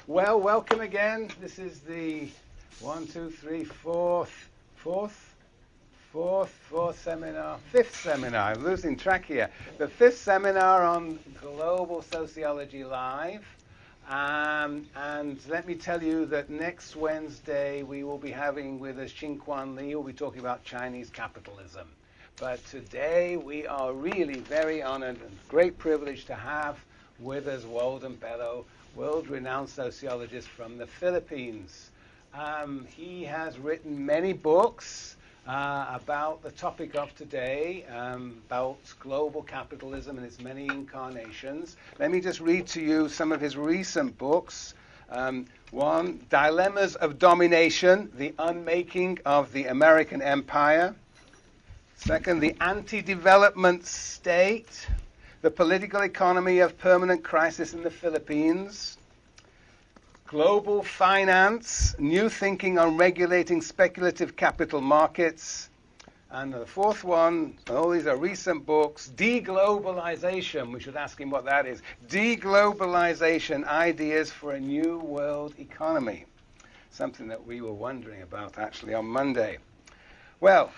Well, welcome again. This is the fourth seminar, fifth seminar. I'm losing track here. The fifth seminar on Global Sociology Live. And let me tell you that next Wednesday we will be having with us Xin-Quan Li, who will be talking about Chinese capitalism. But today we are really very honored and great privilege to have with us Walden Bello, world-renowned sociologist from the Philippines. He has written many books about the topic of today, about global capitalism and its many incarnations. Let me just read to you some of his recent books. One, Dilemmas of Domination, The Unmaking of the American Empire. Second, The Anti-Development State, The Political Economy of Permanent Crisis in the Philippines. Global Finance, New Thinking on Regulating Speculative Capital Markets. And the fourth one, all these are recent books, Deglobalization. We should ask him what that is. Deglobalization, Ideas for a New World Economy. Something that we were wondering about actually on Monday. Well,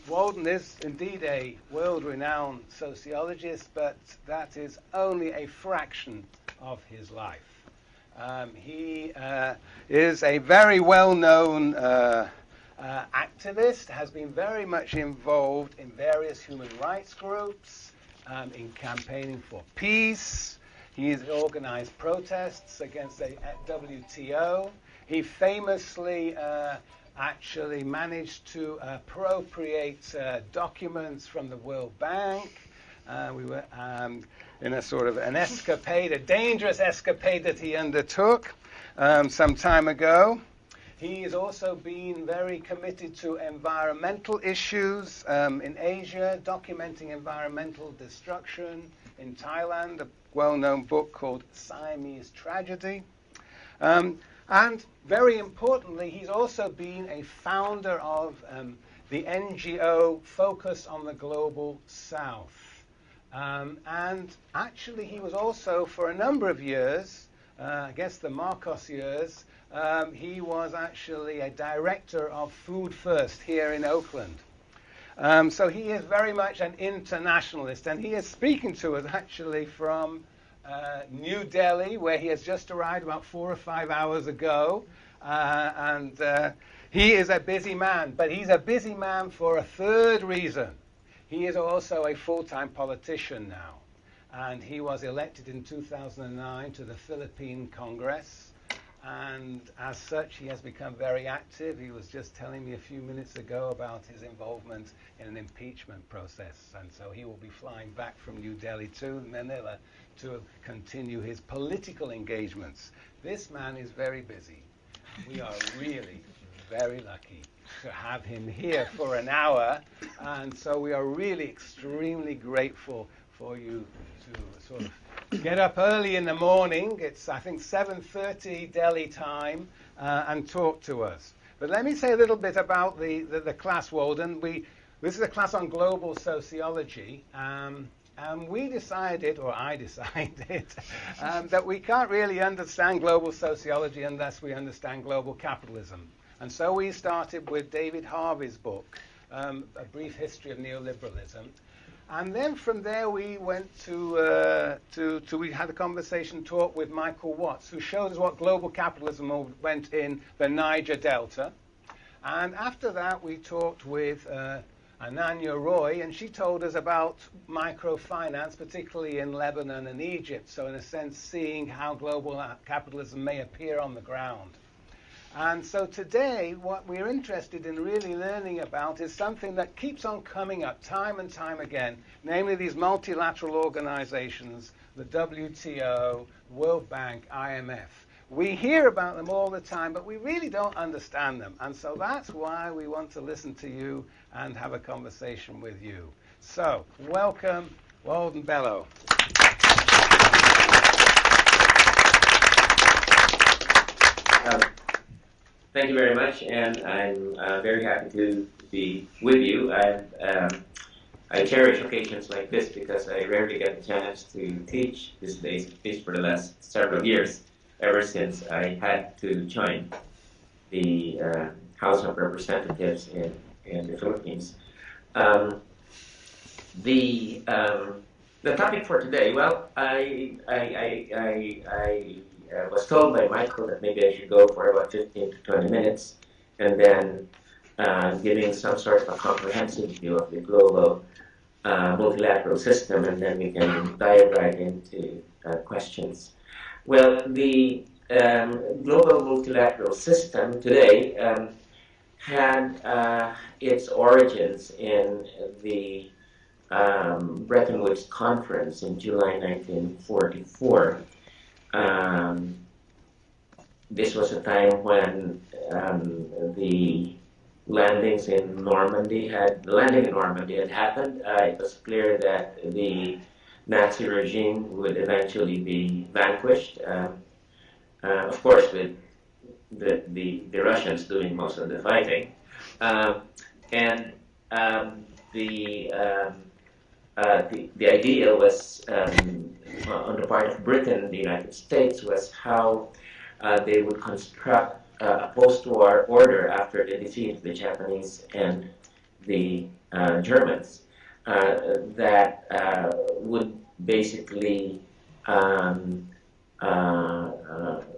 Walden is indeed a world-renowned sociologist, but that is only a fraction of his life. He is a very well-known activist, has been very much involved in various human rights groups, in campaigning for peace. He has organized protests against the WTO. He famously actually managed to appropriate documents from the World Bank. We were in a sort of an escapade, a dangerous escapade that he undertook some time ago. He has also been very committed to environmental issues in Asia, documenting environmental destruction in Thailand, a well-known book called Siamese Tragedy. And very importantly, he's also been a founder of the NGO Focus on the Global South. And actually, he was also, for a number of years, I guess the Marcos years, he was actually a director of Food First here in Oakland. So he is very much an internationalist, and he is speaking to us actually from New Delhi, where he has just arrived about 4 or 5 hours ago. And he is a busy man, but he's a busy man for a third reason. He is also a full-time politician now, and he was elected in 2009 to the Philippine Congress, and as such he has become very active. He was just telling me a few minutes ago about his involvement in an impeachment process, and so he will be flying back from New Delhi to Manila to continue his political engagements. This man is very busy. We are really very lucky to have him here for an hour, and so we are really extremely grateful for you to sort of get up early in the morning. It's, I think, 7:30 Delhi time, and talk to us. But let me say a little bit about the class, Walden. This is a class on global sociology, and we decided, or I decided, that we can't really understand global sociology unless we understand global capitalism. And so we started with David Harvey's book, A Brief History of Neoliberalism. And then from there we went we had a conversation talk with Michael Watts, who showed us what global capitalism went in the Niger Delta. And after that we talked with Ananya Roy, and she told us about microfinance, particularly in Lebanon and Egypt. So in a sense, seeing how global capitalism may appear on the ground. And so today, what we're interested in really learning about is something that keeps on coming up time and time again, namely these multilateral organizations, the WTO, World Bank, IMF. We hear about them all the time, but we really don't understand them. And so that's why we want to listen to you and have a conversation with you. So, welcome, Walden Bello. Thank you very much, and I'm very happy to be with you. I cherish occasions like this because I rarely get a chance to teach these days, at least for the last several years. ever since I had to join the House of Representatives in the Philippines. Um, the the topic for today, well, I was told by Michael that maybe I should go for about 15 to 20 minutes, and then giving some sort of a comprehensive view of the global multilateral system, and then we can dive right into questions. Well, the global multilateral system today had its origins in the Bretton Woods Conference in July 1944. Um, this was a time when the landing in Normandy had happened. It was clear that the Nazi regime would eventually be vanquished. Of course, with the Russians doing most of the fighting, and the the idea was on the part of Britain, the United States, was how they would construct a post-war order after the defeat of the Japanese and the Germans that would basically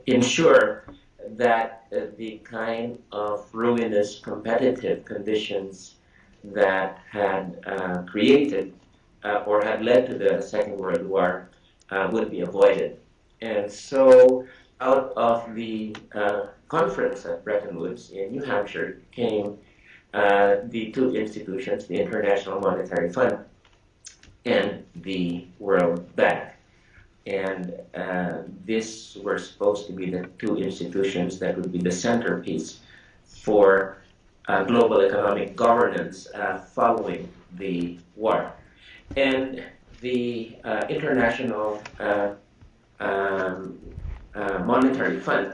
ensure that the kind of ruinous competitive conditions that had created or had led to the Second World War would be avoided. And so out of the conference at Bretton Woods in New Hampshire came the two institutions, the International Monetary Fund and the World Bank. And these were supposed to be the two institutions that would be the centerpiece for global economic governance following the war. And the International Monetary Fund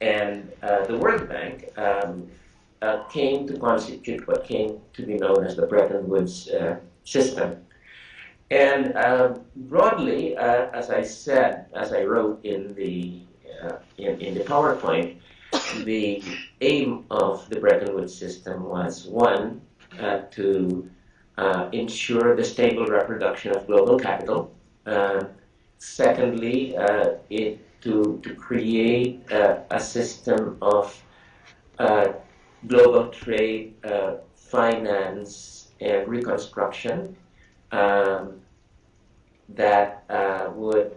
and the World Bank came to constitute what came to be known as the Bretton Woods system. And broadly, as I said, as I wrote in the PowerPoint, the aim of the Bretton Woods system was, one, to ensure the stable reproduction of global capital. Secondly, to create a system of global trade, finance, and reconstruction that would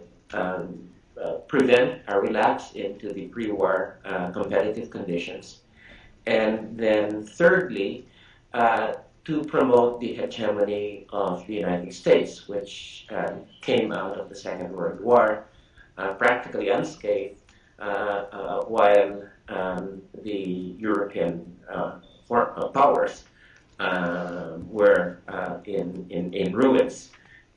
prevent a relapse into the pre-war competitive conditions. And then thirdly, to promote the hegemony of the United States, which came out of the Second World War practically unscathed, while the European powers were in ruins.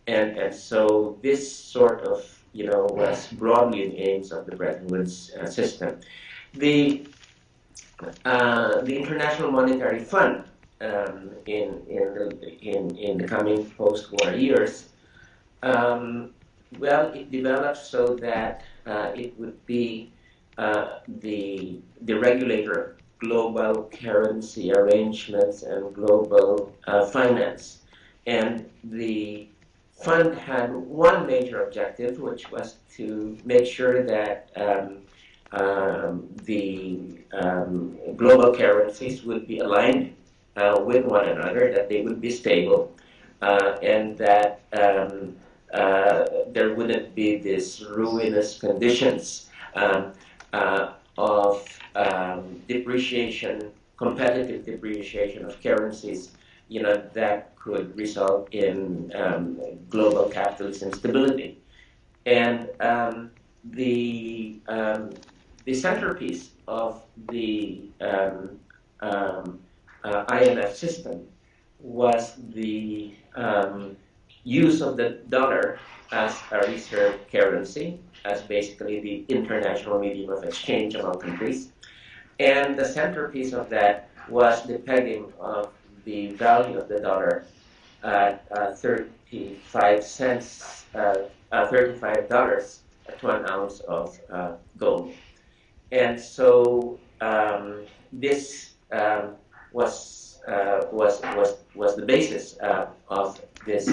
And so this sort of, was broadly the aims of the Bretton Woods system. The International Monetary Fund in the coming post-war years, well, it developed so that it would be the regulator of global currency arrangements and global finance. And the fund had one major objective, which was to make sure that the global currencies would be aligned with one another, that they would be stable, and that there wouldn't be this ruinous conditions of depreciation, competitive depreciation of currencies, that could result in global capitalist instability. And the centerpiece of the IMF system was the use of the dollar as a reserve currency, as basically the international medium of exchange among countries. And the centerpiece of that was the pegging of the value of the dollar at $35 to an ounce of gold. And so this was the basis of this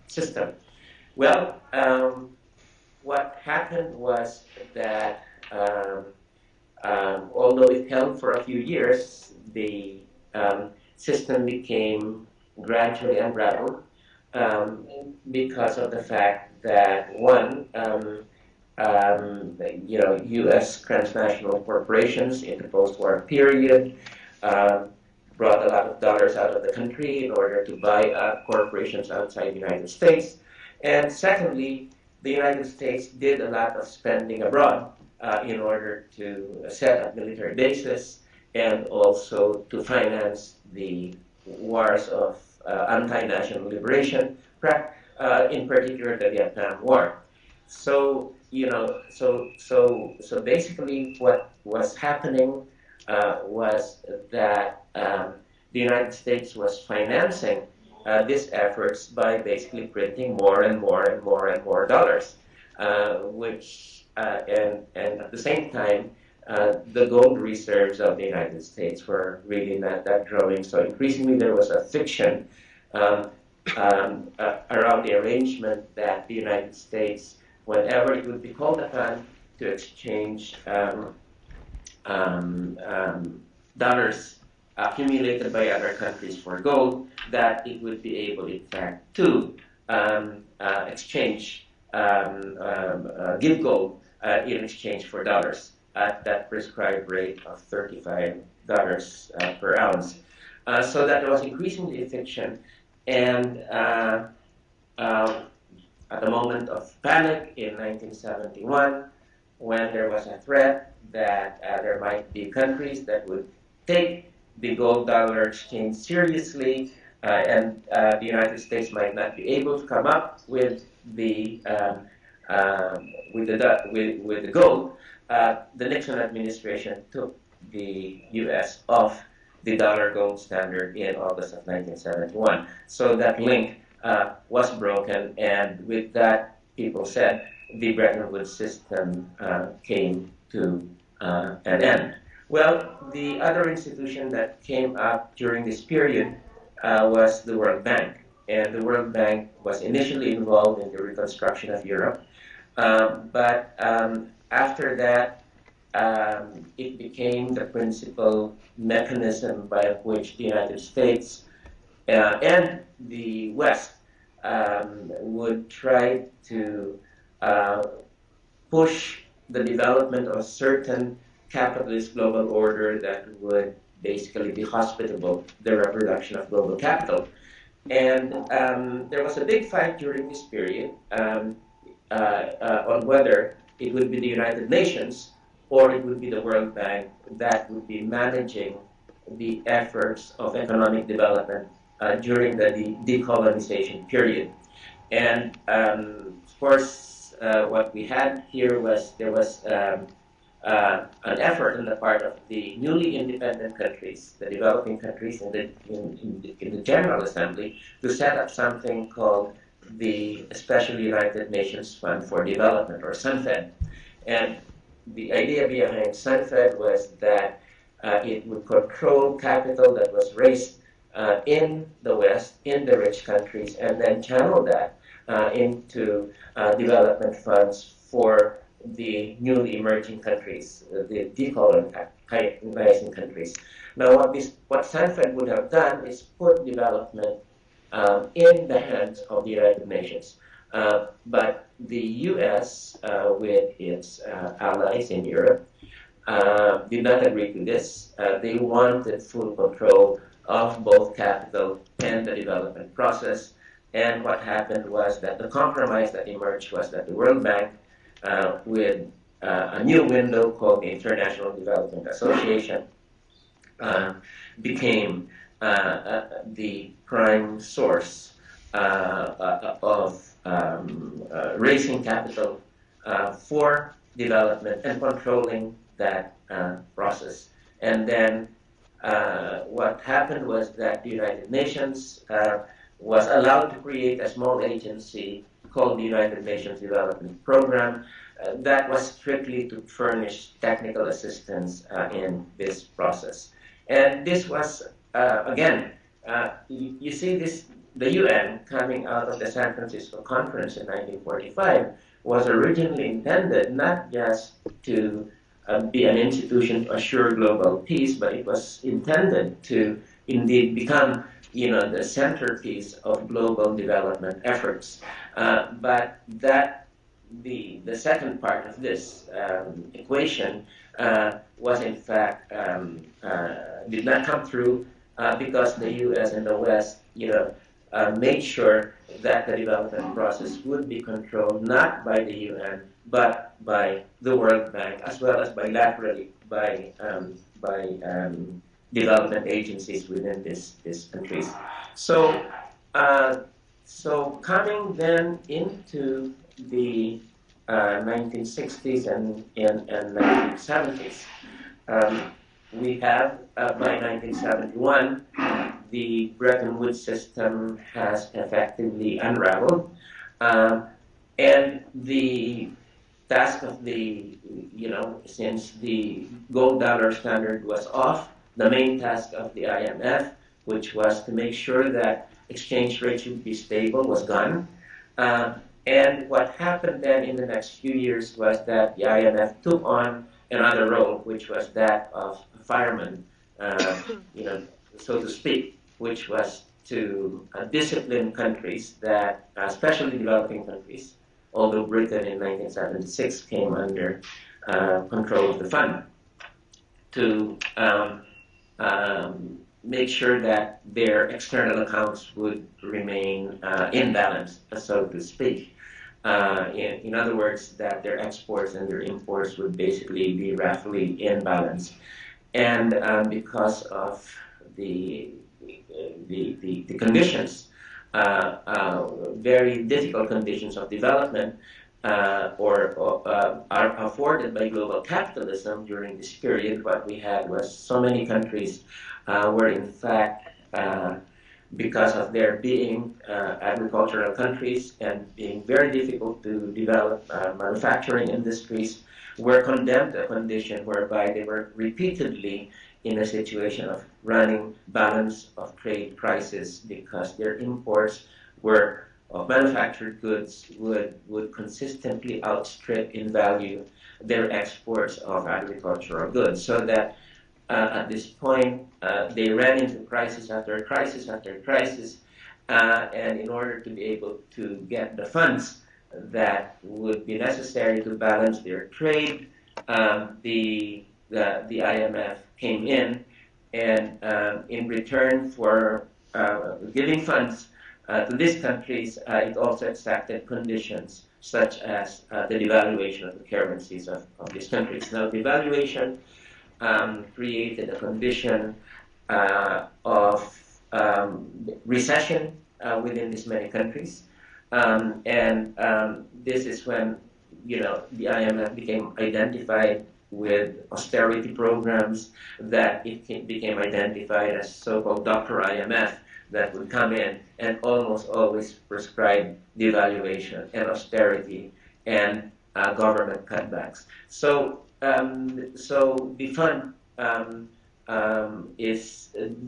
system. Well, what happened was that although it held for a few years, the system became gradually unraveled because of the fact that one, U.S. transnational corporations in the post-war period brought a lot of dollars out of the country in order to buy up corporations outside the United States. And secondly, the United States did a lot of spending abroad in order to set up military bases and also to finance the wars of anti-national liberation, in particular the Vietnam War. So so basically, what was happening was that the United States was financing these efforts by basically printing more and more and more and more dollars, and at the same time, the gold reserves of the United States were really not that growing. So increasingly, there was a fiction around the arrangement that the United States, whenever it would be called upon to exchange dollars accumulated by other countries for gold, that it would be able, in fact, to give gold in exchange for dollars at that prescribed rate of $35 per ounce. So that was increasingly a fiction, and at the moment of panic in 1971, when there was a threat that there might be countries that would take the gold-dollar exchange seriously, and the United States might not be able to come up with the gold, the Nixon administration took the U.S. off the dollar gold standard in August of 1971. So that link was broken, and with that, people said the Bretton Woods system came to an end. Well, the other institution that came up during this period was the World Bank. And the World Bank was initially involved in the reconstruction of Europe. But after that, it became the principal mechanism by which the United States and the West would try to push the development of a certain capitalist global order that would basically be hospitable to the reproduction of global capital. And there was a big fight during this period on whether it would be the United Nations or it would be the World Bank that would be managing the efforts of economic development during the decolonization period. And of course, what we had here was there was an effort on the part of the newly independent countries, the developing countries in the General Assembly, to set up something called the Special United Nations Fund for Development, or SUNFED. And the idea behind SUNFED was that it would control capital that was raised in the West, in the rich countries, and then channel that into development funds for the newly emerging countries, the decolonizing countries. Now, what SUNFED would have done is put development in the hands of the United Nations. But the U.S., with its allies in Europe, did not agree to this. They wanted full control of both capital and the development process. And what happened was that the compromise that emerged was that the World Bank, with a new window called the International Development Association, became the prime source of raising capital for development and controlling that process. And then what happened was that the United Nations was allowed to create a small agency called the United Nations Development Program that was strictly to furnish technical assistance in this process. And this was, again, you see this, the UN coming out of the San Francisco Conference in 1945 was originally intended not just to be an institution to assure global peace, but it was intended to indeed become, the centerpiece of global development efforts. But that the second part of this equation was in fact did not come through because the U.S. and the West, made sure that the development process would be controlled not by the UN but by the World Bank, as well as bilaterally by development agencies within these countries. So, so coming then into the 1960s and 1970s, we have, by 1971, the Bretton Woods system has effectively unraveled. And the task of the, since the gold dollar standard was off, the main task of the IMF, which was to make sure that exchange rates would be stable, was gone. And what happened then in the next few years was that the IMF took on another role, which was that of a fireman, so to speak, which was to discipline countries that, especially developing countries, although Britain in 1976 came under control of the fund, to make sure that their external accounts would remain in balance, so to speak. In other words, that their exports and their imports would basically be roughly in balance. And because of the conditions, very difficult conditions of development, are afforded by global capitalism during this period, what we had was so many countries were in fact, because of their being agricultural countries and being very difficult to develop manufacturing industries, were condemned to a condition whereby they were repeatedly in a situation of running balance of trade crisis because their imports were of manufactured goods would consistently outstrip in value their exports of agricultural goods. So that at this point, they ran into crisis after crisis after crisis, and in order to be able to get the funds that would be necessary to balance their trade, the IMF came in, and in return for giving funds to these countries, it also exacted conditions such as the devaluation of the currencies of these countries. Now, devaluation created a condition of recession within these many countries, and this is when the IMF became identified with austerity programs that it became identified as so-called Dr. IMF that would come in and almost always prescribe devaluation and austerity and government cutbacks. So so the fund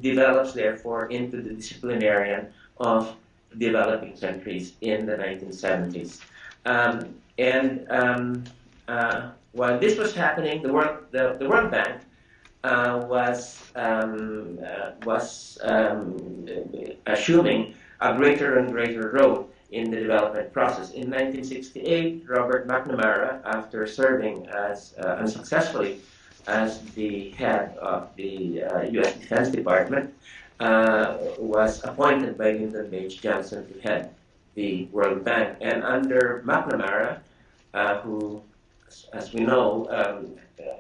develops therefore into the disciplinarian of developing countries in the 1970s. While this was happening, the World Bank was assuming a greater and greater role in the development process. In 1968, Robert Mcnamara, after serving as unsuccessfully as the head of the U.S. Defense Department, was appointed by Lyndon Baines Johnson to head the World Bank. And under Mcnamara, who, as we know,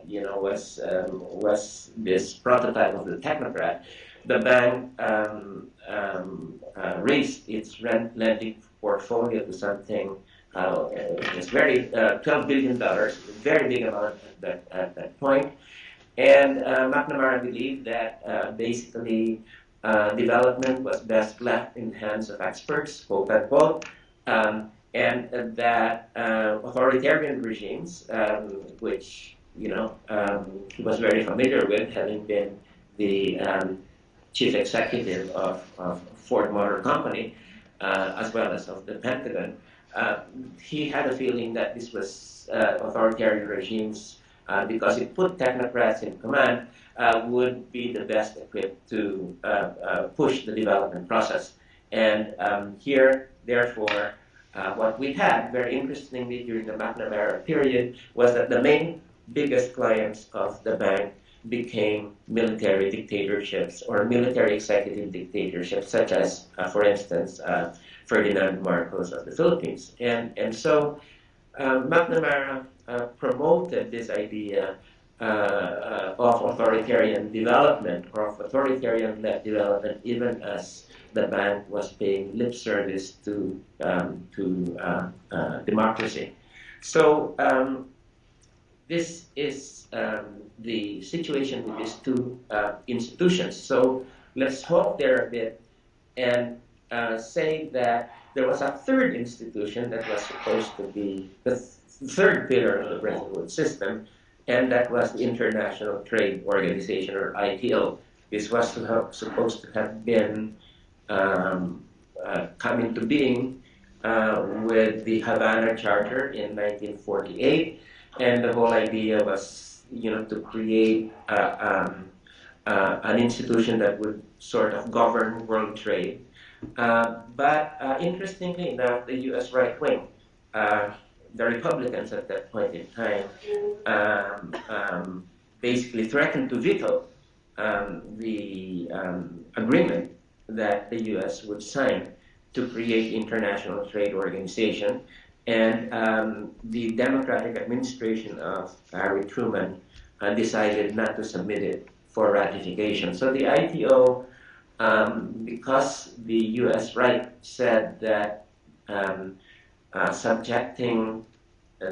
was this prototype of the technocrat, the bank raised its lending portfolio to something. It's very $12 billion, very big amount at that point. And Mcnamara believed that basically development was best left in the hands of experts, quote unquote, and that authoritarian regimes, which he was very familiar with, having been the chief executive of Ford Motor Company, as well as of the Pentagon. He had a feeling that this was authoritarian regimes, because it put technocrats in command, would be the best equipped to push the development process. And here, therefore, what we had, very interestingly, during the Mcnamara period, was that the main biggest clients of the bank became military dictatorships or military executive dictatorships, such as, for instance, Ferdinand Marcos of the Philippines. And so Mcnamara promoted this idea of authoritarian development or of authoritarian-led development, even as the bank was paying lip service to democracy. So this is the situation with these two institutions. So let's hope there a bit and say that there was a third institution that was supposed to be the third pillar of the Bretton Woods system, and that was the International Trade Organization, or ITO. This was supposed to have been come into being with the Havana Charter in 1948, and the whole idea was, to create an institution that would sort of govern world trade. But interestingly enough, the U.S. right wing, the Republicans at that point in time, basically threatened to veto the agreement that the U.S. would sign to create the International Trade Organization. And the Democratic administration of Harry Truman decided not to submit it for ratification. So the ITO, because the U.S. right said that subjecting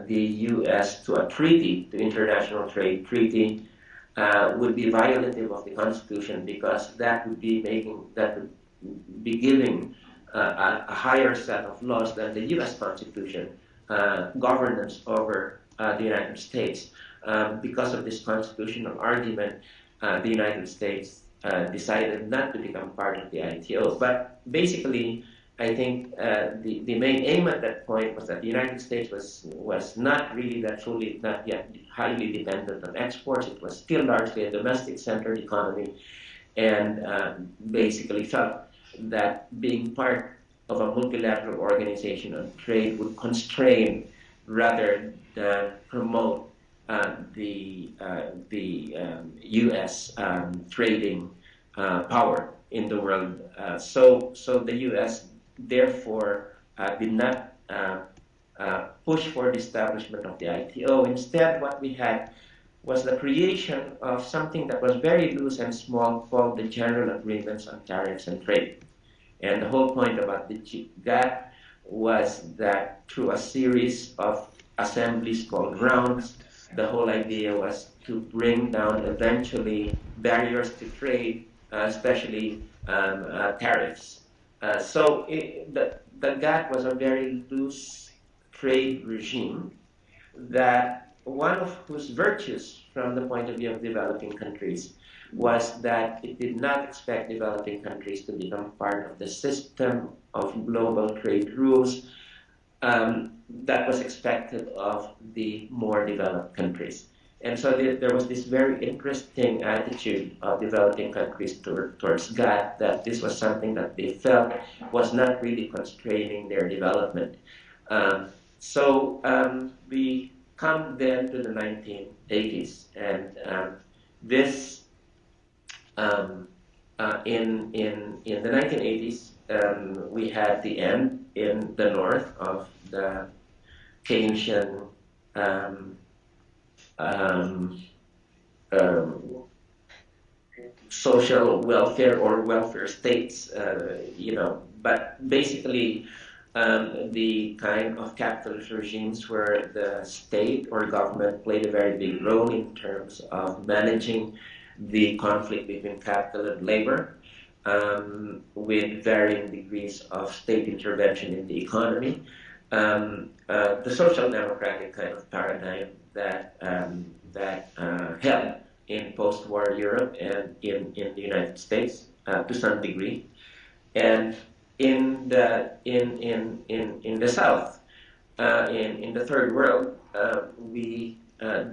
the U.S. to a treaty, to international trade treaty, would be violative of the Constitution, because that would be giving a higher set of laws than the U.S. Constitution, governance over the United States. Because of this constitutional argument, the United States decided not to become part of the ITO. But basically, I think the main aim at that point was that the United States was not really not yet highly dependent on exports. It was still largely a domestic-centered economy, and basically felt that being part of a multilateral organization on trade would constrain rather than promote the U.S. Trading power in the world. So the U.S. therefore did not push for the establishment of the ITO. Instead, what we had was the creation of something that was very loose and small, called the General Agreements on Tariffs and Trade. And the whole point about the GATT was that through a series of assemblies called rounds, the whole idea was to bring down eventually barriers to trade, especially tariffs. So the GATT was a very loose trade regime, that one of whose virtues from the point of view of developing countries was that it did not expect developing countries to become part of the system of global trade rules that was expected of the more developed countries. And so there was this very interesting attitude of developing countries towards GATT, that this was something that they felt was not really constraining their development. So we come then to the 1980s, and this in the 1980s, we had the end in the north of the Keynesian social welfare or welfare states, but basically the kind of capitalist regimes where the state or government played a very big role in terms of managing the conflict between capital and labor, with varying degrees of state intervention in the economy. the social democratic kind of paradigm that held in post-war Europe and in the United States to some degree, and in the South, in the third world,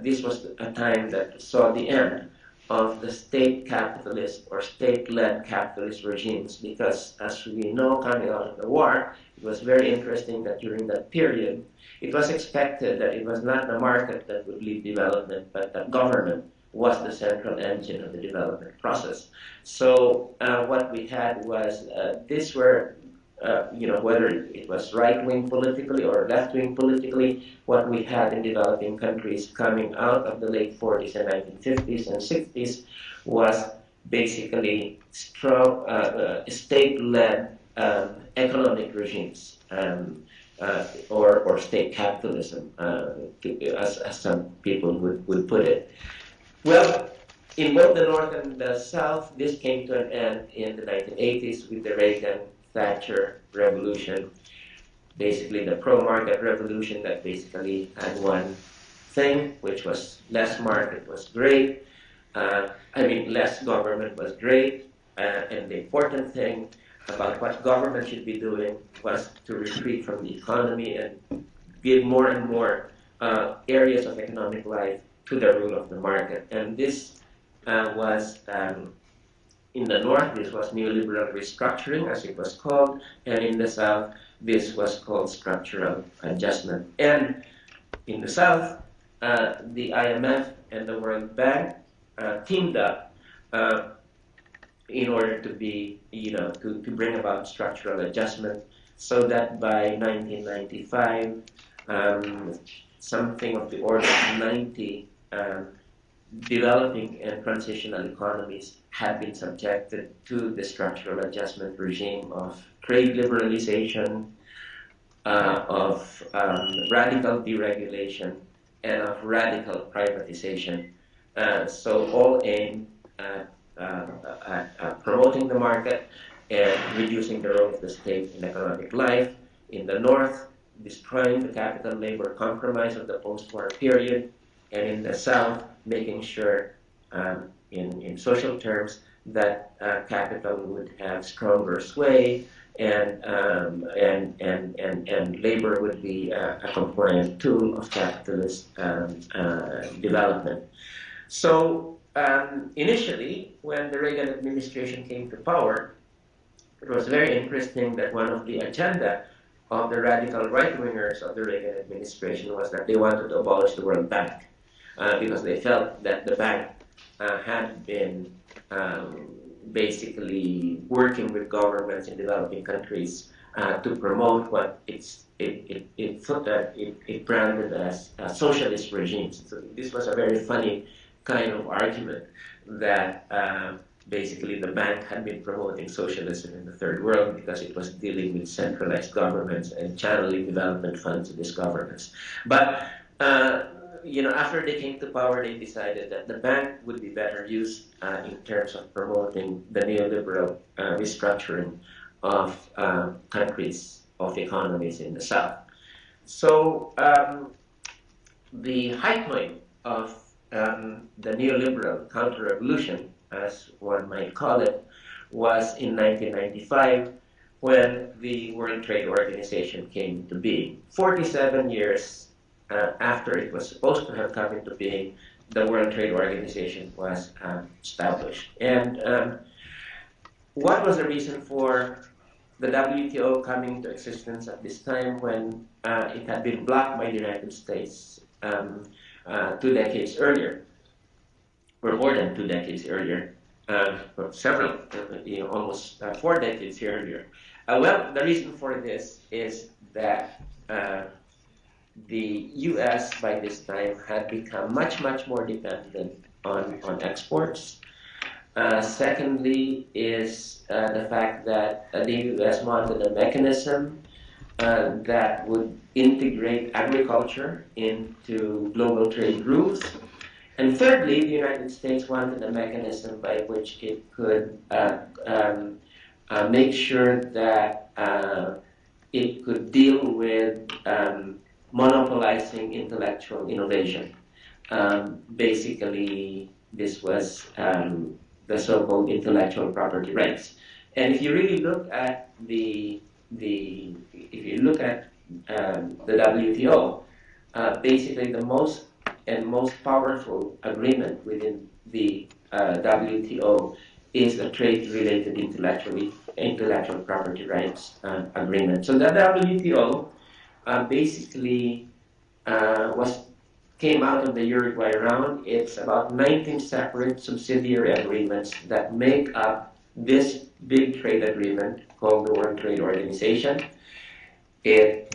this was a time that saw the end of the state capitalist or state-led capitalist regimes, because as we know, coming out of the war, it was very interesting that during that period, it was expected that it was not the market that would lead development, but that government was the central engine of the development process. So what we had was these were whether it was right-wing politically or left-wing politically, what we had in developing countries coming out of the late 40s and 1950s and 60s was basically strong state-led economic regimes, or state capitalism, as some people would put it. Well, in both the North and the South, this came to an end in the 1980s with the Reagan-Thatcher revolution, basically the pro-market revolution that basically had one thing, which was less market was great. Less government was great. And the important thing about what government should be doing was to retreat from the economy and give more and more areas of economic life to the rule of the market. And this was in the North, this was neoliberal restructuring, as it was called, and in the South, this was called structural adjustment. And in the South, the IMF and the World Bank teamed up in order to be, to bring about structural adjustment, so that by 1995, something of the order of 90 developing and transitional economies had been subjected to the structural adjustment regime of trade liberalization, of radical deregulation, and of radical privatization. So all aimed at promoting the market and reducing the role of the state in economic life. In the North, destroying the capital-labor compromise of the post-war period, and in the South, making sure, in social terms, that capital would have stronger sway, and labor would be a compliant tool of capitalist development. So initially, when the Reagan administration came to power, it was very interesting that one of the agenda of the radical right-wingers of the Reagan administration was that they wanted to abolish the World Bank, because they felt that the bank had been basically working with governments in developing countries to promote what it branded as socialist regimes. So this was a very funny kind of argument that basically the bank had been promoting socialism in the third world because it was dealing with centralized governments and channeling development funds to these governments. But after they came to power, they decided that the bank would be better used in terms of promoting the neoliberal restructuring of countries, of economies in the South. So the high point of the neoliberal counter-revolution, as one might call it, was in 1995, when the World Trade Organization came into being. 47 years after it was supposed to have come into being, the World Trade Organization was established. And what was the reason for the WTO coming into existence at this time, when it had been blocked by the United States 2 decades earlier, or more than 2 decades earlier, or several, almost 4 decades earlier? Well, the reason for this is that the U.S. by this time had become much, much more dependent on exports. Secondly is the fact that the U.S. wanted a mechanism that would integrate agriculture into global trade rules. And thirdly, the United States wanted a mechanism by which it could make sure that it could deal with monopolizing intellectual innovation. Basically, this was the so-called intellectual property rights. And if you really look at if you look at the WTO, basically the most powerful agreement within the WTO is a trade-related intellectual property rights agreement. So the WTO basically was came out of the Uruguay round. It's about 19 separate subsidiary agreements that make up this big trade agreement called the World Trade Organization. It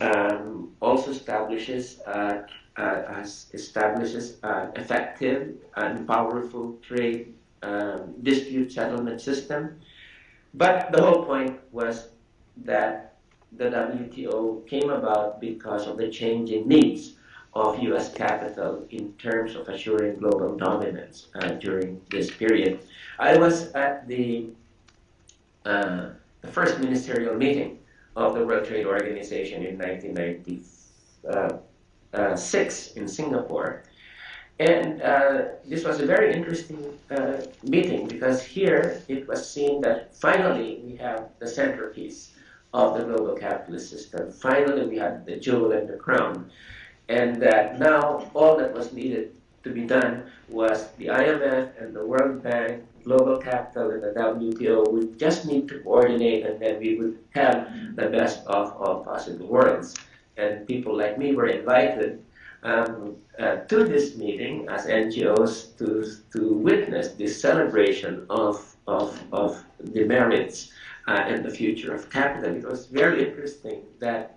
also establishes effective and powerful trade dispute settlement system. But the whole point was that the WTO came about because of the changing needs of U.S. capital in terms of assuring global dominance during this period. I was at the first ministerial meeting of the World Trade Organization in 1996 in Singapore. And this was a very interesting meeting because here it was seen that finally we have the centerpiece of the global capitalist system. Finally we had the jewel and the crown. And that now all that was needed to be done was the IMF and the World Bank, global capital, and the WTO would just need to coordinate, and then we would have the best of all possible worlds. And people like me were invited to this meeting as NGOs to witness this celebration of the merits and the future of capital. It was very interesting that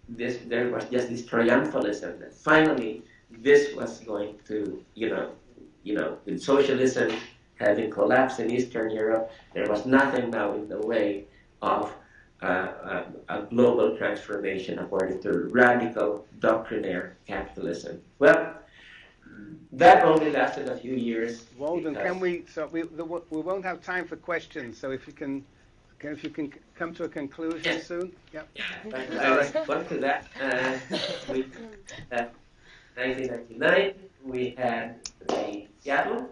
there was just this triumphalism that finally this was going to, with socialism having collapsed in Eastern Europe, there was nothing now in the way of a global transformation according to radical doctrinaire capitalism. Well, that only lasted a few years. Walden, can we? So we won't have time for questions. So if you can come to a conclusion yes. soon. Yeah. I respond to that. With 1999, we had the Seattle,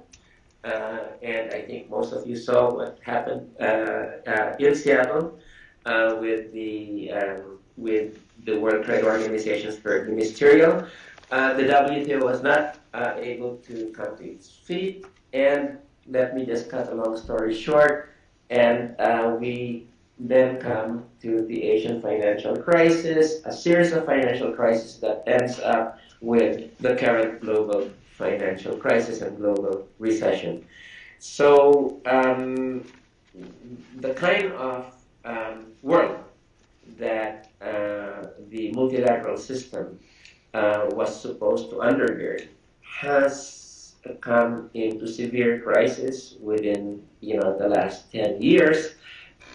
and I think most of you saw what happened in Seattle with the World Trade Organization's third ministerial. The WTO was not able to come to its feet, and let me just cut a long story short. And we then come to the Asian financial crisis, a series of financial crises that ends up with the current global financial crisis and global recession. So the kind of world that the multilateral system was supposed to undergird has come into severe crisis within the last 10 years,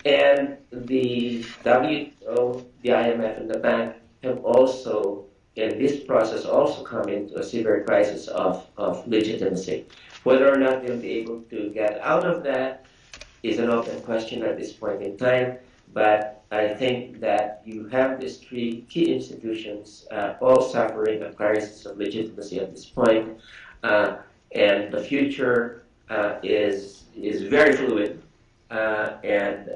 and the WTO, the IMF, and the bank have also, in this process, also come into a severe crisis of legitimacy. Whether or not they'll be able to get out of that is an open question at this point in time, but I think that you have these three key institutions all suffering a crisis of legitimacy at this point. And the future is very fluid, and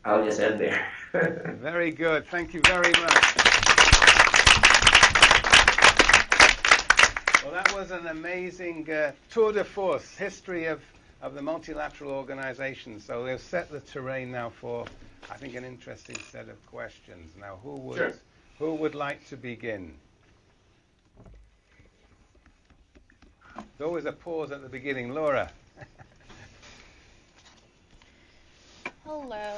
I'll just end there. Very good. Thank you very much. Well, that was an amazing tour de force, history of the multilateral organization. So they've set the terrain now for, I think, an interesting set of questions. Now, who would like to begin? There's always a pause at the beginning. Laura. Hello.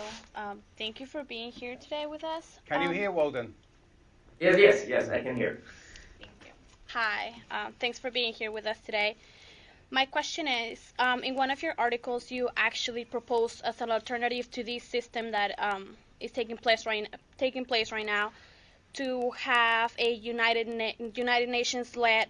Thank you for being here today with us. Can you hear, Walden? Yes, I can hear. Thank you. Hi. Thanks for being here with us today. My question is, in one of your articles, you actually proposed as an alternative to this system that is taking place right now, to have a United Nations-led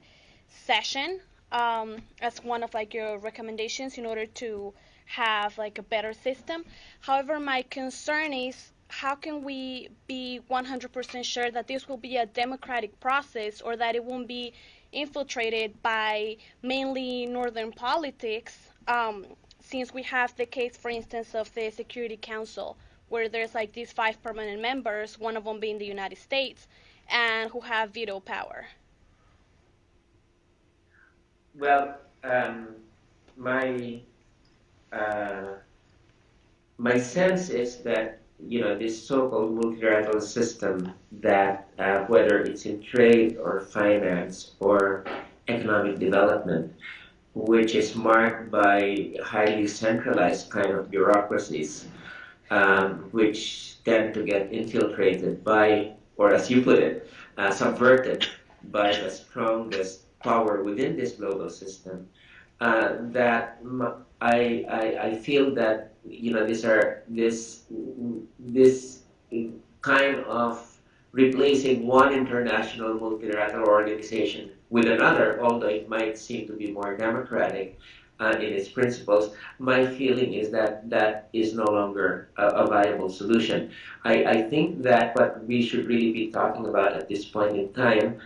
session as one of your recommendations in order to have a better system. However, my concern is how can we be 100% sure that this will be a democratic process, or that it won't be infiltrated by mainly northern politics, since we have the case, for instance, of the Security Council, where there's like these 5 permanent members, one of them being the United States, and who have veto power? Well, my uh, my sense is that this so-called multilateral system, that whether it's in trade or finance or economic development, which is marked by highly centralized kind of bureaucracies, which tend to get infiltrated by, or as you put it, subverted by the strongest power within this global system. That I feel that this kind of replacing one international multilateral organization with another, although it might seem to be more democratic in its principles, my feeling is that that is no longer a viable solution. I think that what we should really be talking about at this point in time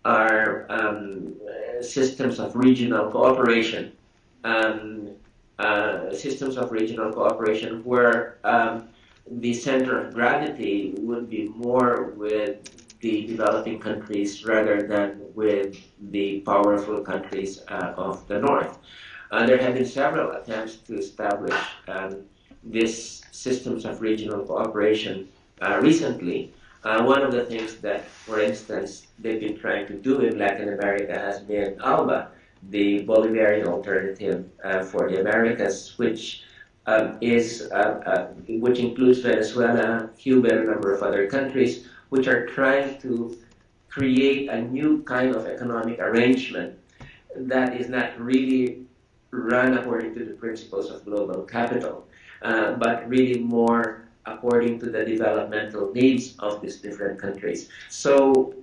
are systems of regional cooperation, um, systems of regional cooperation where the center of gravity would be more with the developing countries rather than with the powerful countries of the north. There have been several attempts to establish these systems of regional cooperation recently. One of the things that, for instance, they've been trying to do in Latin America has been ALBA, the Bolivarian alternative for the Americas, which which includes Venezuela, Cuba, and a number of other countries, which are trying to create a new kind of economic arrangement that is not really run according to the principles of global capital, but really more according to the developmental needs of these different countries. So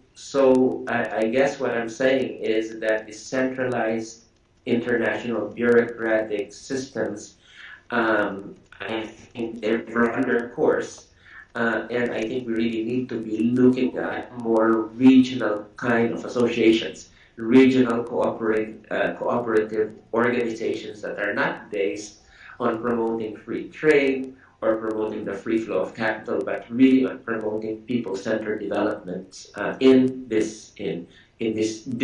I guess what I'm saying is that the centralized international bureaucratic systems, I think they're under course. And I think we really need to be looking at more regional kind of associations, regional cooperative organizations that are not based on promoting free trade or promoting the free flow of capital, but really on promoting people-centered development in these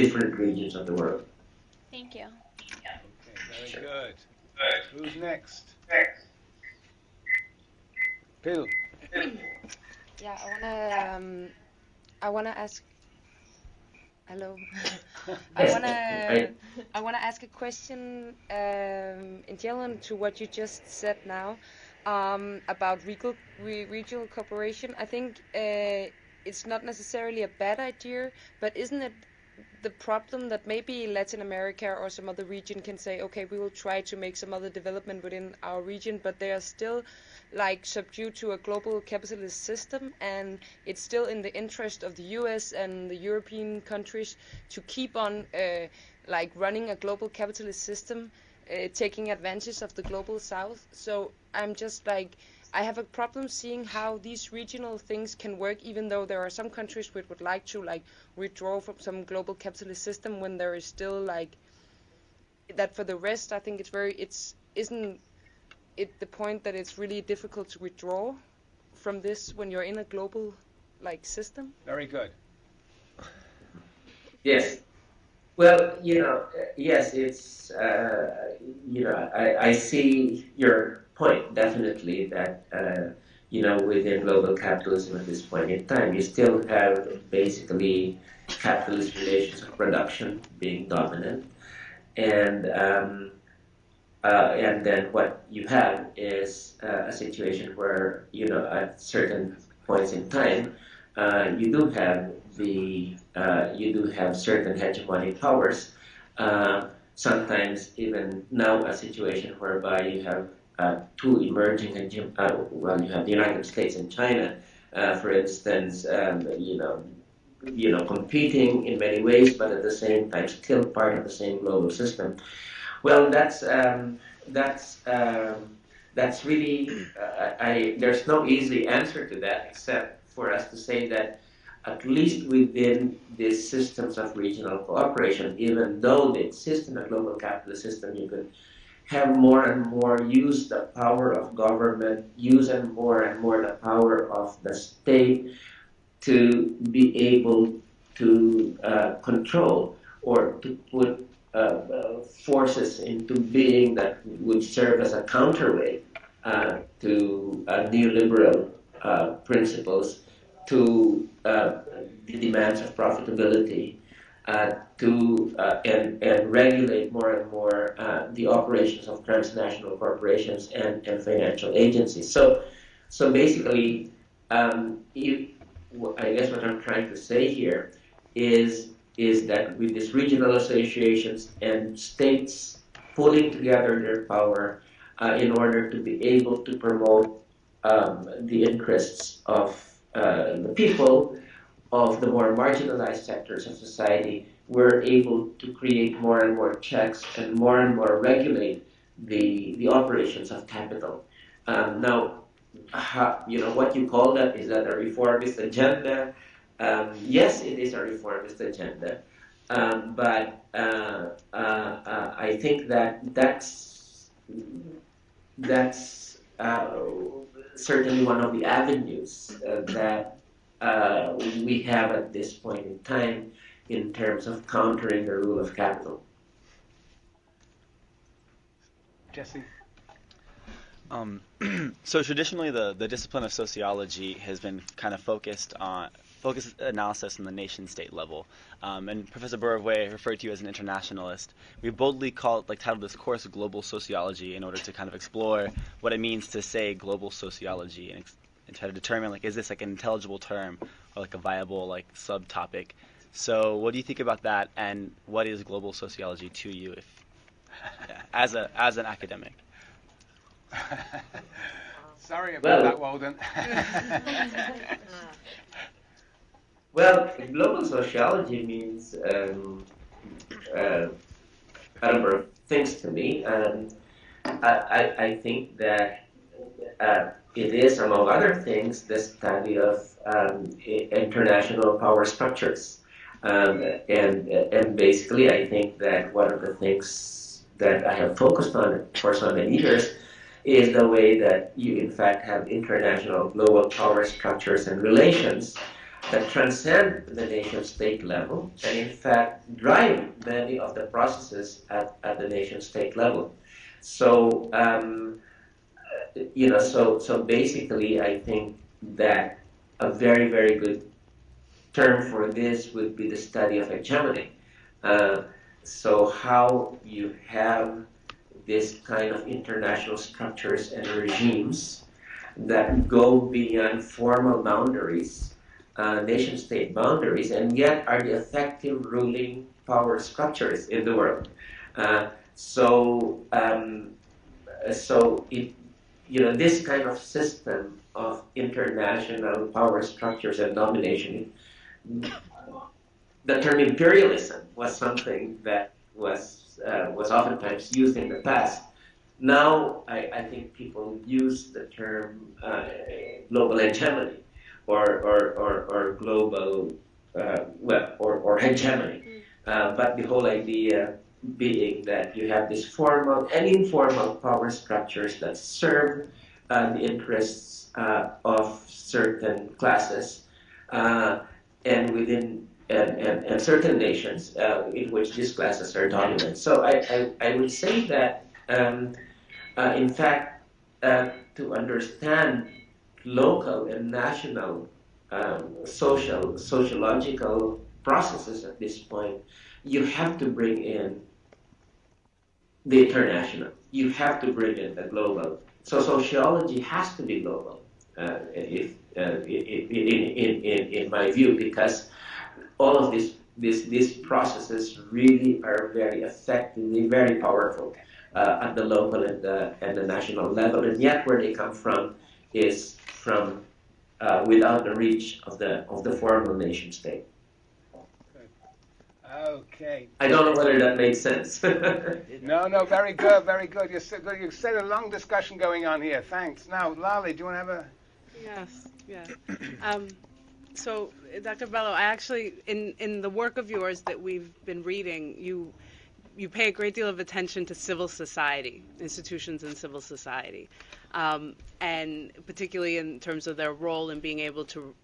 different regions of the world. Thank you. Okay, very good. Who's next? Phil. Yeah, I wanna ask. Hello. I wanna ask a question in general to what you just said now about regional cooperation. I think it's not necessarily a bad idea, but isn't it the problem that maybe Latin America or some other region can say, okay, we will try to make some other development within our region, but they are still like subdued to a global capitalist system, and it's still in the interest of the US and the European countries to keep on like running a global capitalist system, taking advantage of the global south. So I'm just like, I have a problem seeing how these regional things can work, even though there are some countries which would like to like withdraw from some global capitalist system, when there is still like that. For the rest, I think isn't it the point that it's really difficult to withdraw from this when you're in a global like system? Very good. Yes. Well, yes, it's, I see your point, definitely, that, within global capitalism at this point in time, you still have basically capitalist relations of production being dominant. And then what you have is a situation where, at certain points in time, you do have certain hegemonic powers. Sometimes even now a situation whereby you have two emerging you have the United States and China, for instance, competing in many ways, but at the same time still part of the same global system. Well, that's that's really, there's no easy answer to that except for us to say that at least within these systems of regional cooperation, even though they exist in a global capitalist system, you could have more and more use the power of government, use and more the power of the state to be able to control or to put forces into being that would serve as a counterweight to neoliberal principles, to the demands of profitability, and regulate more and more the operations of transnational corporations and financial agencies. So basically, I guess what I'm trying to say here is that with these regional associations and states pulling together their power in order to be able to promote the interests of the people, of the more marginalized sectors of society, we're able to create more and more checks and more regulate the operations of capital. Now, what you call that, is that a reformist agenda? Yes, it is a reformist agenda, but I think that that's certainly one of the avenues that we have at this point in time in terms of countering the rule of capital. Jesse? So traditionally, the discipline of sociology has been kind of focused analysis on the nation-state level. And Professor Bourvay referred to you as an internationalist. We boldly titled this course "Global Sociology" in order to kind of explore what it means to say global sociology and try to determine, is this an intelligible term or a viable subtopic. So what do you think about that, and what is global sociology to you, as an academic? Sorry about that, Walden. Well, global sociology means a number of things to me. I think that it is, among other things, the study of international power structures. And basically, I think that one of the things that I have focused on for so many years is the way that you, in fact, have international global power structures and relations that transcend the nation-state level and, in fact, drive many of the processes at the nation-state level. So, so basically, I think that a very, very good term for this would be the study of hegemony. So how you have this kind of international structures and regimes that go beyond formal boundaries, nation-state boundaries, and yet are the effective ruling power structures in the world. So this kind of system of international power structures and domination, the term imperialism was something that was oftentimes used in the past. Now, I think people use the term global hegemony or global, or hegemony. But the whole idea being that you have these formal and informal power structures that serve the interests of certain classes and within and certain nations in which these classes are dominant. So I would say that in fact to understand local and national sociological processes at this point, you have to bring in the international. You have to bring in the global. So sociology has to be global, in my view, because all of these processes really are very effectively, very powerful at the local and the national level, and yet where they come from is from without the reach of the formal nation state. Okay. I don't know whether that makes sense. No, very good, very good. You said a long discussion going on here. Thanks. Now, Lali, do you want to have a... Yes, yes. So, Dr. Bello, I actually, in the work of yours that we've been reading, you pay a great deal of attention to civil society, institutions in civil society, and particularly in terms of their role in being able to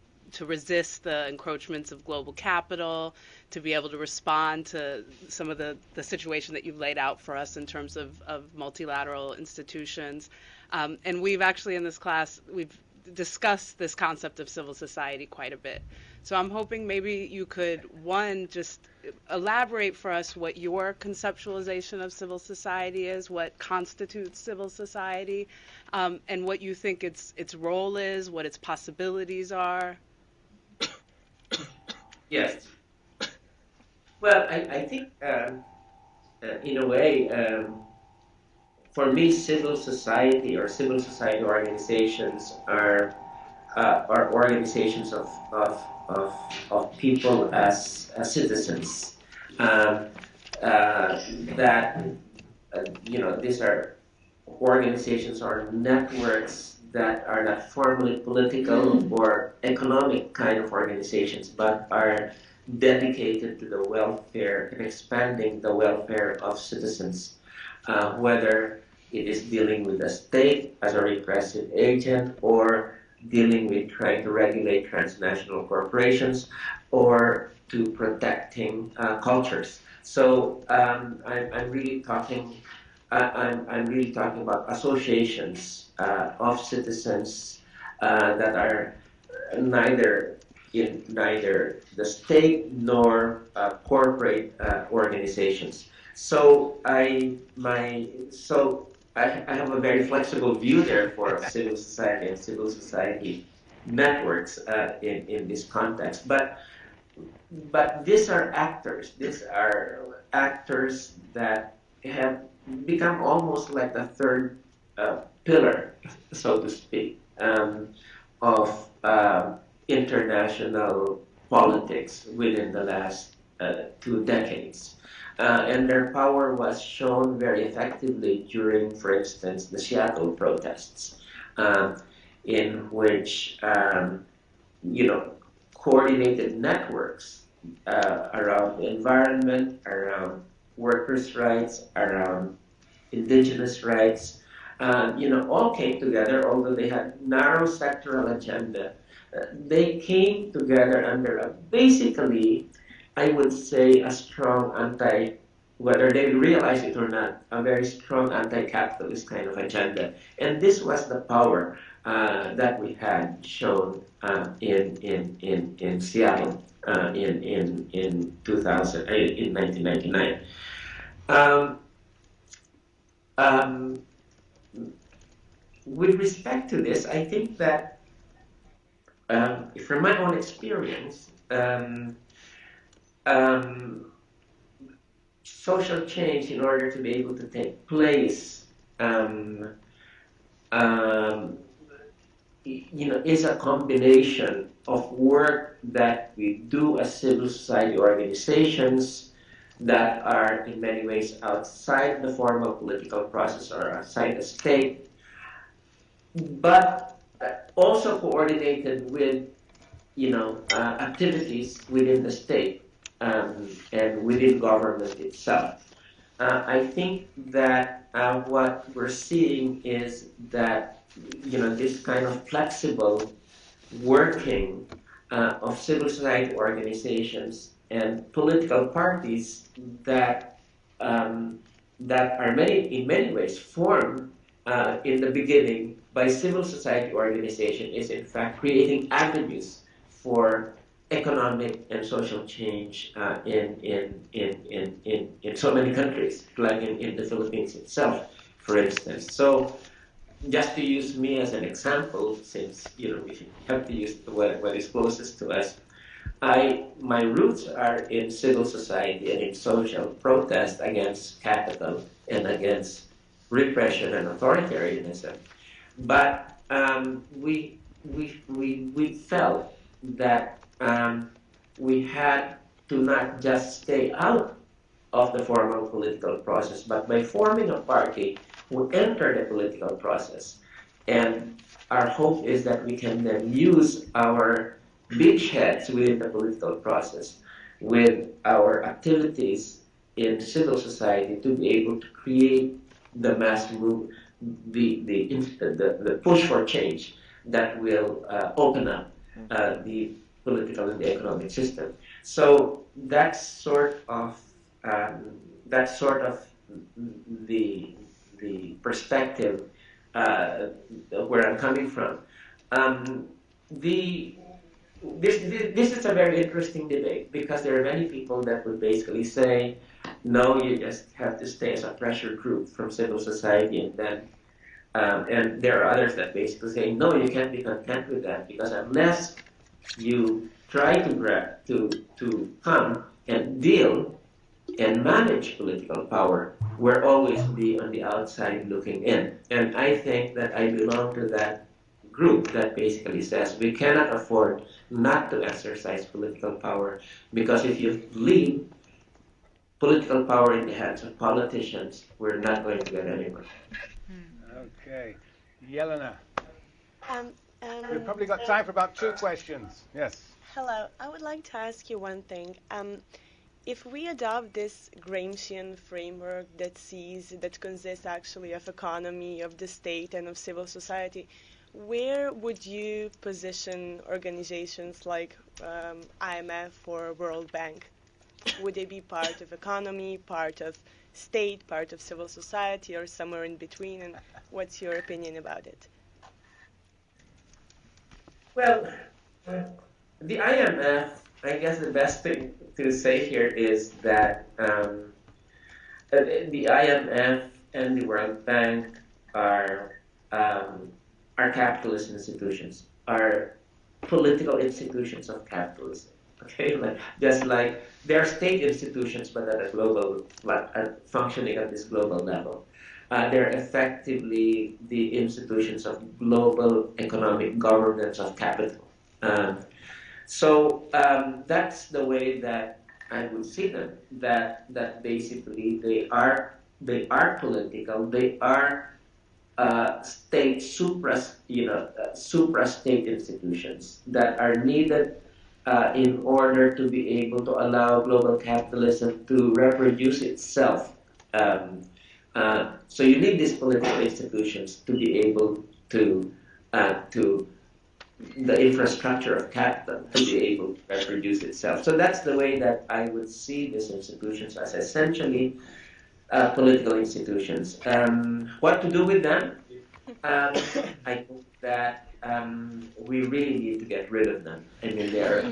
resist the encroachments of global capital, to be able to respond to some of the situation that you've laid out for us in terms of multilateral institutions. And we've actually in this class, we've discussed this concept of civil society quite a bit. So I'm hoping maybe you could, one, just elaborate for us what your conceptualization of civil society is, what constitutes civil society, and what you think its role is, what its possibilities are. Yes. Well, I think in a way, for me, civil society or civil society organizations are organizations of people as citizens. Um, that these are organizations or networks that are not formally political or economic kind of organizations, but are dedicated to the welfare and expanding the welfare of citizens, whether it is dealing with the state as a repressive agent or dealing with trying to regulate transnational corporations or to protecting cultures. So I'm really talking about associations of citizens that are neither the state nor corporate organizations. So I have a very flexible view there for civil society and civil society networks in this context. But these are actors. These are actors that have become almost like the third pillar, so to speak, of international politics within the last 2 decades. And their power was shown very effectively during, for instance, the Seattle protests, in which, coordinated networks around the environment, around workers' rights, around indigenous rights, all came together, although they had narrow sectoral agenda. They came together under basically, I would say, a strong whether they realize it or not, a very strong anti-capitalist kind of agenda. And this was the power that we had shown in Seattle in 1999. With respect to this, I think that from my own experience, social change, in order to be able to take place, is a combination of work that we do as civil society organizations that are in many ways outside the formal political process or outside the state, but also coordinated with activities within the state and within government itself. I think that what we're seeing is that this kind of flexible working of civil society organizations and political parties that are in many ways formed in the beginning by civil society organization is in fact creating avenues for economic and social change in so many countries, like in the Philippines itself, for instance. So just to use me as an example, since we have to use what is closest to us, my roots are in civil society and in social protest against capital and against repression and authoritarianism. But we felt that we had to not just stay out of the formal political process, but by forming a party who enter the political process. And our hope is that we can then use our beachheads within the political process with our activities in civil society to be able to create the mass move, the push for change that will open up the political and the economic system. So that's sort of the perspective where I'm coming from. Um, the this is a very interesting debate because there are many people that would basically say, no, you just have to stay as a pressure group from civil society, and there are others that basically say, no, you can't be content with that because unless you try to come and deal and manage political power, we'll always be on the outside looking in. And I think that I belong to that group that basically says we cannot afford not to exercise political power because if you leave political power in the hands of politicians, we're not going to get anywhere. Okay. Yelena, Um, we've probably got so, time for about two questions. Yes. hello. I would like to ask you one thing. If we adopt this Gramscian framework that consists actually of economy, of the state, and of civil society, where would you position organizations like IMF or World Bank? Would they be part of economy, part of state, part of civil society, or somewhere in between? And what's your opinion about it? Well, the IMF, I guess the best thing to say here is that the IMF and the World Bank are capitalist institutions, are political institutions of capitalism. Okay, just like they're state institutions, but at a global, functioning at this global level. They're effectively the institutions of global economic governance of capital. That's the way that I would see them. That basically they are political. They are state supra state institutions that are needed in order to be able to allow global capitalism to reproduce itself. So you need these political institutions to be able to the infrastructure of capital to be able to reproduce itself. So that's the way that I would see these institutions as essentially political institutions. What to do with them? I think that we really need to get rid of them. I mean, they're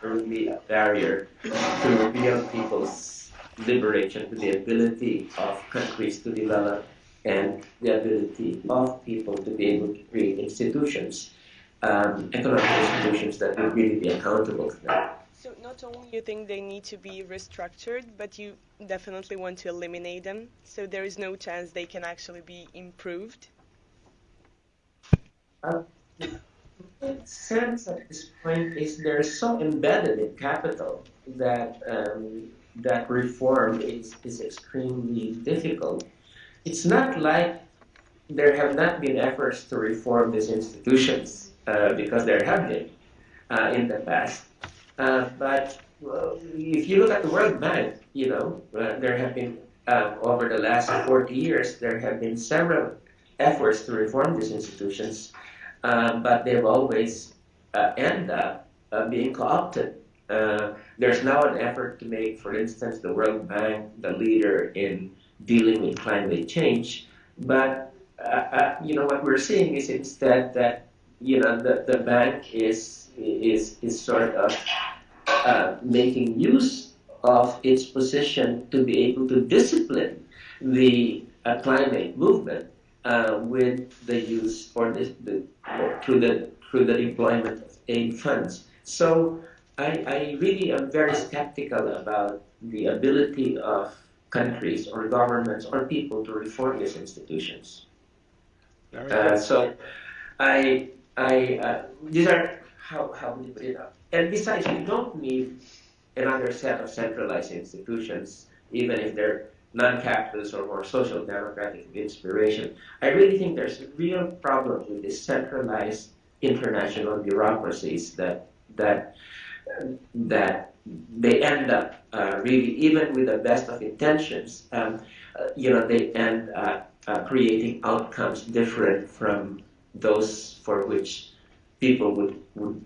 really a barrier to real people's liberation, to the ability of countries to develop, and the ability of people to be able to create institutions, economic institutions that will really be accountable to them. So not only you think they need to be restructured, but you definitely want to eliminate them, so there is no chance they can actually be improved? The sense at this point is they're so embedded in capital that that reform is extremely difficult. It's not like there have not been efforts to reform these institutions because there have been in the past. But if you look at the World Bank, there have been over the last 40 years there have been several efforts to reform these institutions, but they've always end up being co-opted. There's now an effort to make, for instance, the World Bank the leader in dealing with climate change, but what we're seeing is instead that the bank is sort of making use of its position to be able to discipline the climate movement with the use or through the deployment of aid funds. So I really am very skeptical about the ability of countries or governments or people to reform these institutions. So these are how we put it up. And besides, we don't need another set of centralized institutions, even if they're non-capitalist or more social democratic inspiration. I really think there's a real problem with these centralized international bureaucracies that that they end up really, even with the best of intentions, they end creating outcomes different from those for which people would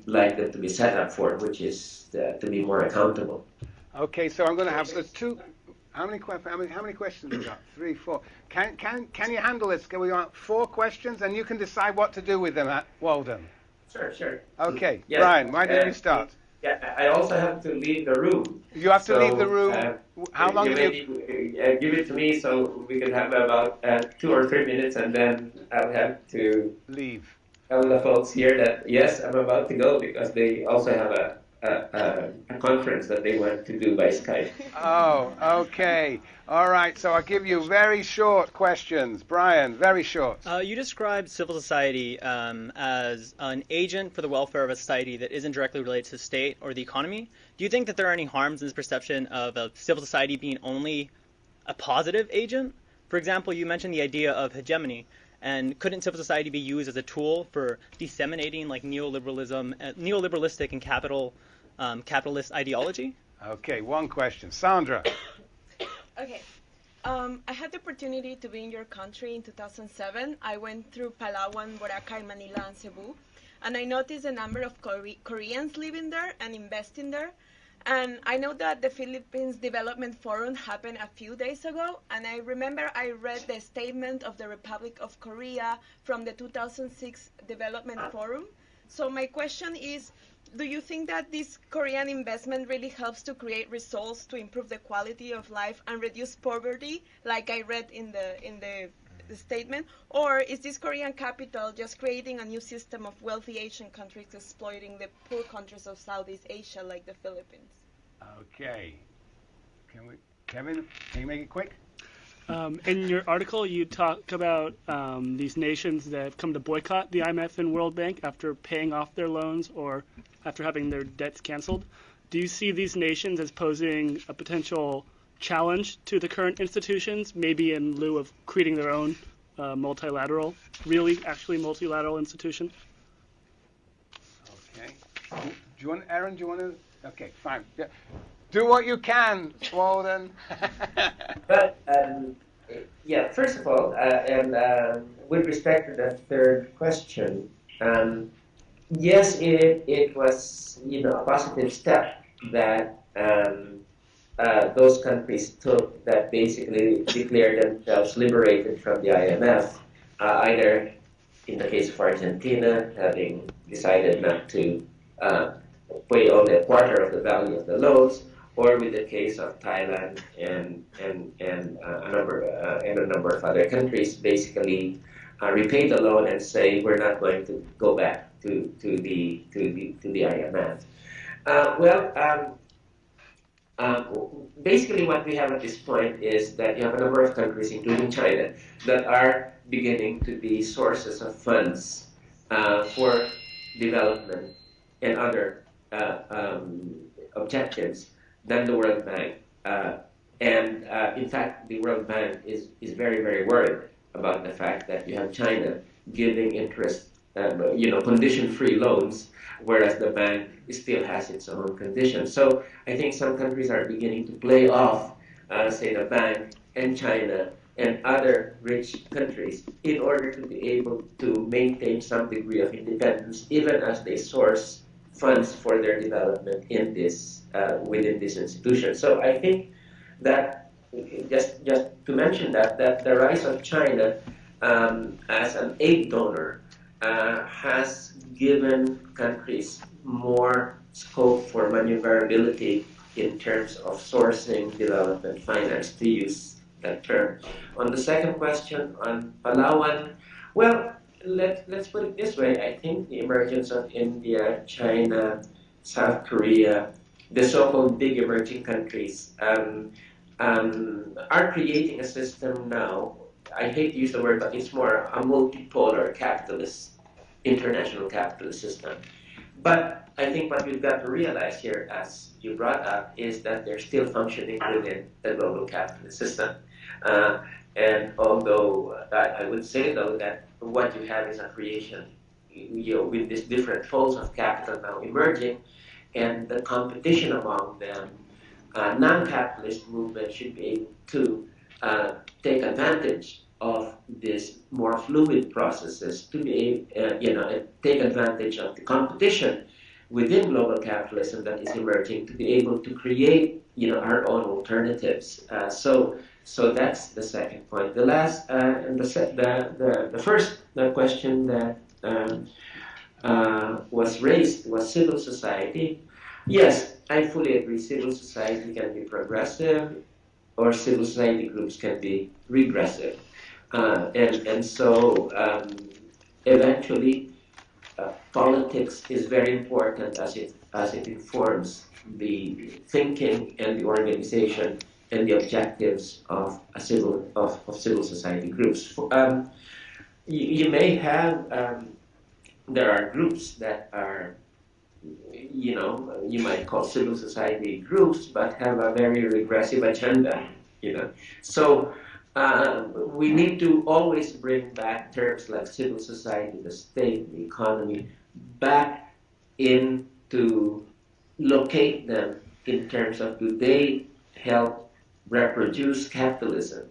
like them to be set up for, which is to be more accountable. Okay, so I'm going to have the two. How many questions we got? 3, 4. Can you handle this? Can we want 4 questions, and you can decide what to do with them at Walden? Sure. Okay, Yes. Brian, why don't you start? Yeah, I also have to leave the room. You have to leave the room. How long give it to me so we can have about 2 or 3 minutes, and then I'll have to leave? Tell the folks here that yes, I'm about to go because they also have a conference that they want to do by Skype. Oh, okay. All right, so I'll give you very short questions. Brian, very short. You described civil society as an agent for the welfare of a society that isn't directly related to the state or the economy. Do you think that there are any harms in this perception of a civil society being only a positive agent? For example, you mentioned the idea of hegemony. And couldn't civil society be used as a tool for disseminating like neoliberalistic and capitalist ideology? Okay, one question. Sandra. Okay. I had the opportunity to be in your country in 2007. I went through Palawan, Boracay, Manila, and Cebu. And I noticed a number of Koreans living there and investing there. And I know that the Philippines Development Forum happened a few days ago, and I remember I read the statement of the Republic of Korea from the 2006 Development Forum. So my question is, do you think that this Korean investment really helps to create results to improve the quality of life and reduce poverty, like I read in the statement? Or is this Korean capital just creating a new system of wealthy Asian countries exploiting the poor countries of Southeast Asia, like the Philippines? Okay. Kevin, can you make it quick? In your article, you talk about these nations that come to boycott the IMF and World Bank after paying off their loans or after having their debts canceled. Do you see these nations as posing a potential challenge to the current institutions, maybe in lieu of creating their own actually multilateral institution? Okay. Do you want, Aaron, do you want to? Okay, fine. Yeah. Do what you can, Walden. But, first of all, with respect to the third question, yes, it was a positive step that those countries took that basically declared themselves liberated from the IMF, either in the case of Argentina, having decided not to pay only a quarter of the value of the loans, or with the case of Thailand and a number of other countries, basically repay the loan and say we're not going to go back to the IMF. Basically what we have at this point is that you have a number of countries, including China, that are beginning to be sources of funds for development and other objectives than the World Bank. In fact, the World Bank is very, very worried about the fact that you have China giving interest, condition-free loans, whereas the bank still has its own conditions. So I think some countries are beginning to play off, say, the bank and China and other rich countries in order to be able to maintain some degree of independence, even as they source funds for their development in this within this institution. So I think that just to mention that the rise of China as an aid donor has given countries more scope for maneuverability in terms of sourcing development finance, to use that term. On the second question on Palawan, well, let's put it this way. I think the emergence of India, China, South Korea, the so-called big emerging countries, are creating a system now. I hate to use the word, but it's more a multipolar capitalist, international capitalist system, But I think what we've got to realize here, as you brought up, is that they're still functioning within the global capitalist system. And although I would say, though, that what you have is a creation, with these different folds of capital now emerging, and the competition among them, non-capitalist movements should be able to take advantage of these more fluid processes to be, take advantage of the competition within global capitalism that is emerging to be able to create, our own alternatives. So that's the second point. The last and the first question that was raised was civil society. Yes, I fully agree. Civil society can be progressive, or civil society groups can be regressive, and so eventually, politics is very important as it informs the thinking and the organization and the objectives of civil society groups. You may have there are groups that are, you might call civil society groups, but have a very regressive agenda. So we need to always bring back terms like civil society, the state, the economy, back in to locate them in terms of, do they help reproduce capitalism?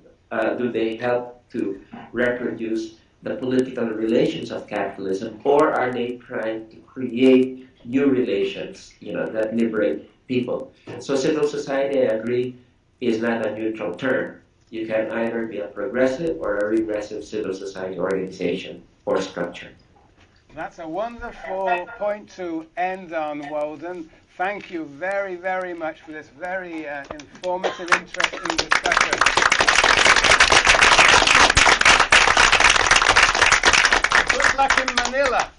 Do they help to reproduce the political relations of capitalism, or are they trying to create new relations, that liberate people? So civil society, I agree, is not a neutral term. You can either be a progressive or a regressive civil society organization or structure. That's a wonderful point to end on, Walden. Thank you very, very much for this very informative, interesting discussion. Good luck in Manila.